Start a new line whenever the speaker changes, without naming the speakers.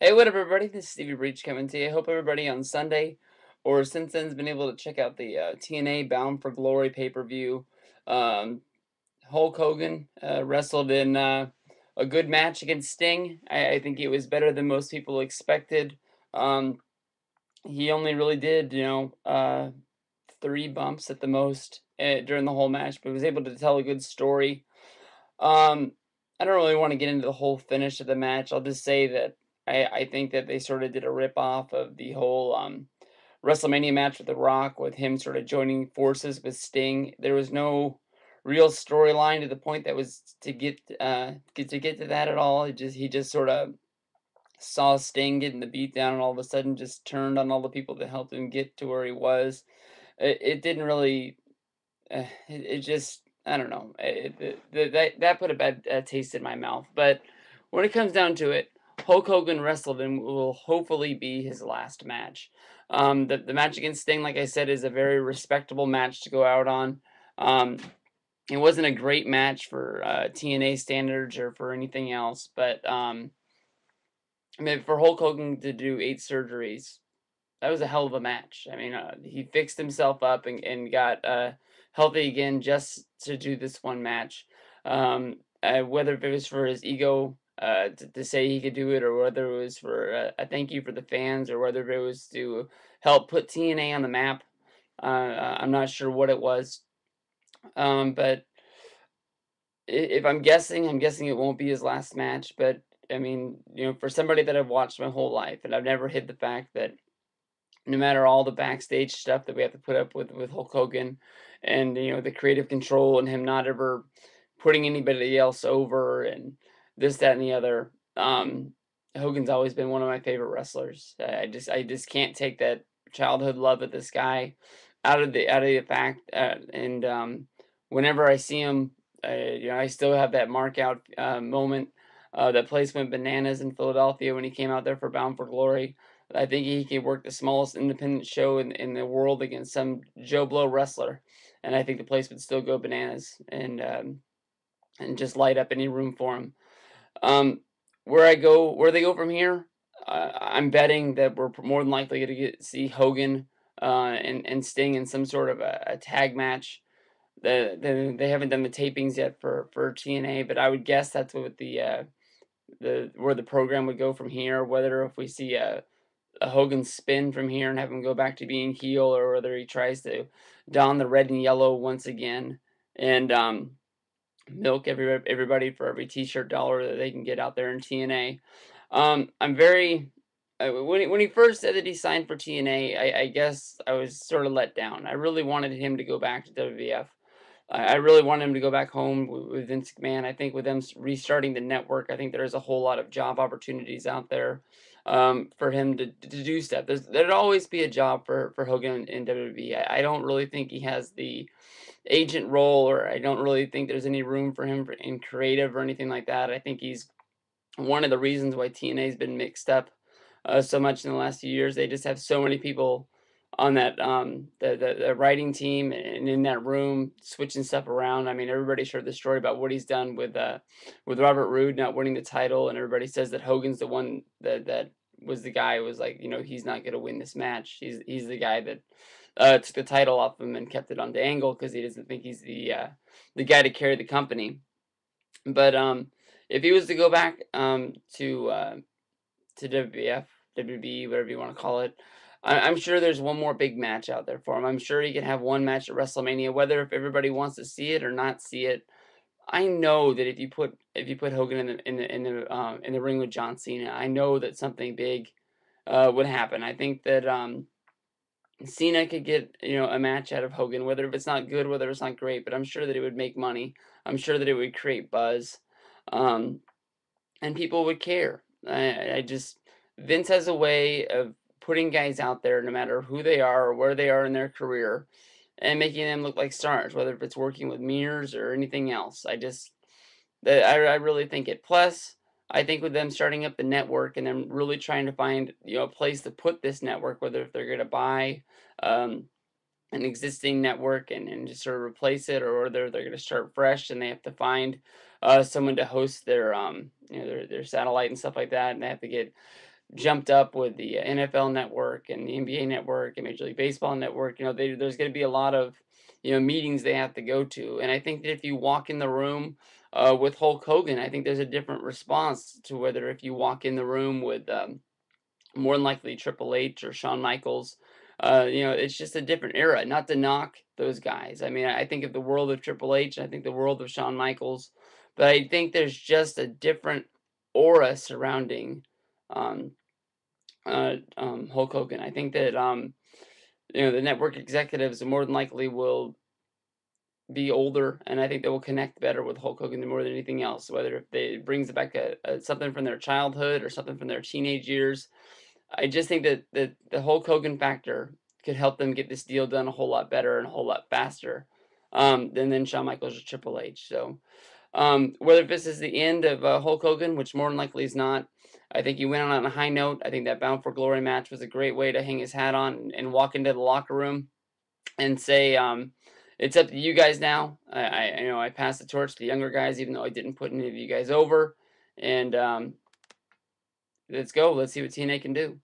Hey, what up, everybody? This is Stevie Breech coming to you. I hope everybody on Sunday or since then's been able to check out the TNA Bound for Glory pay-per-view. Um, Hulk Hogan wrestled in a good match against Sting. I think it was better than most people expected. Um, he only really did, 3 bumps at the most during the whole match, but was able to tell a good story. Um, I don't really want to get into the whole finish of the match. I'll just say that I think that they sort of did a rip off of the whole WrestleMania match with The Rock, with him sort of joining forces with Sting. There was no real storyline to the point that was to get to that at all. He just sort of saw Sting getting the beat down and all of a sudden just turned on all the people that helped him get to where he was. It didn't really it just I don't know. That put a bad taste in my mouth. But when it comes down to it, Hulk Hogan wrestled and will hopefully be his last match. The match against Sting, like I said, is a very respectable match to go out on. Um, it wasn't a great match for TNA standards or for anything else, but I mean, for Hulk Hogan to do 8 surgeries, that was a hell of a match. I mean, he fixed himself up and got healthy again just to do this one match. Whether if it was for his ego to say he could do it, or whether it was for a thank you for the fans, or whether it was to help put TNA on the map, I'm not sure what it was. But if I'm guessing it won't be his last match. But I mean, for somebody that I've watched my whole life, and I've never hid the fact that no matter all the backstage stuff that we have to put up with Hulk Hogan, and the creative control and him not ever putting anybody else over and this, that, and the other. Hogan's always been one of my favorite wrestlers. I just can't take that childhood love of this guy out of the fact. And whenever I see him, I still have that mark out moment. That place went bananas in Philadelphia when he came out there for Bound for Glory. I think he can work the smallest independent show in the world against some Joe Blow wrestler, and I think the place would still go bananas and just light up any room for him. Um, where they go from here, I'm betting that we're more than likely going to see Hogan and Sting in some sort of a tag match. They haven't done the tapings yet for TNA, but I would guess that's what the where the program would go from here. Whether if we see a Hogan spin from here and have him go back to being heel, or whether he tries to don the red and yellow once again and milk everybody for every T-shirt dollar that they can get out there in TNA. I'm very when he first said that he signed for TNA, I guess I was sort of let down. I really wanted him to go back to WWF. I really want him to go back home with Vince McMahon. I think with them restarting the network, I think there's a whole lot of job opportunities out there for him to do stuff. There'd always be a job for Hogan in WWE. I don't really think he has the agent role, or I don't really think there's any room for him in creative or anything like that. I think he's one of the reasons why TNA's been mixed up so much in the last few years. They just have so many people on that the writing team and in that room switching stuff around. I mean, everybody's heard the story about what he's done with Robert Roode not winning the title, and everybody says that Hogan's the one that was the guy who was like, he's not going to win this match. He's the guy that took the title off him and kept it on Angle because he doesn't think he's the guy to carry the company. But if he was to go back to WWF, WB, whatever you want to call it. I'm sure there's one more big match out there for him. I'm sure he can have one match at WrestleMania, whether if everybody wants to see it or not see it. I know that if you put Hogan in the ring with John Cena, I know that something big would happen. I think that Cena could get a match out of Hogan, whether if it's not good, whether it's not great, but I'm sure that it would make money. I'm sure that it would create buzz, um, and people would care. I just Vince has a way of putting guys out there, no matter who they are or where they are in their career, and making them look like stars, whether if it's working with mirrors or anything else. I really think it. Plus, I think with them starting up the network and them really trying to find a place to put this network, whether if they're going to buy um, an existing network and just sort of replace it, or whether they're going to start fresh and they have to find someone to host their their satellite and stuff like that, and they have to get jumped up with the NFL Network and the NBA Network and Major League Baseball Network. There's going to be a lot of meetings they have to go to, and I think that if you walk in the room with Hulk Hogan, I think there's a different response to whether if you walk in the room with more than likely Triple H or Shawn Michaels. It's just a different era. Not to knock those guys. I mean, I think of the world of Triple H, and I think the world of Shawn Michaels, but I think there's just a different aura surrounding um, Hulk Hogan. I think that the network executives more than likely will be older, and I think they will connect better with Hulk Hogan more than anything else. Whether if they brings back something from their childhood or something from their teenage years, I just think that the Hulk Hogan factor could help them get this deal done a whole lot better and a whole lot faster than Shawn Michaels or Triple H. So whether this is the end of Hulk Hogan, which more than likely is not, I think he went on a high note. I think that Bound for Glory match was a great way to hang his hat on and walk into the locker room and say, it's up to you guys now. I passed the torch to the younger guys, even though I didn't put any of you guys over. And let's go. Let's see what TNA can do.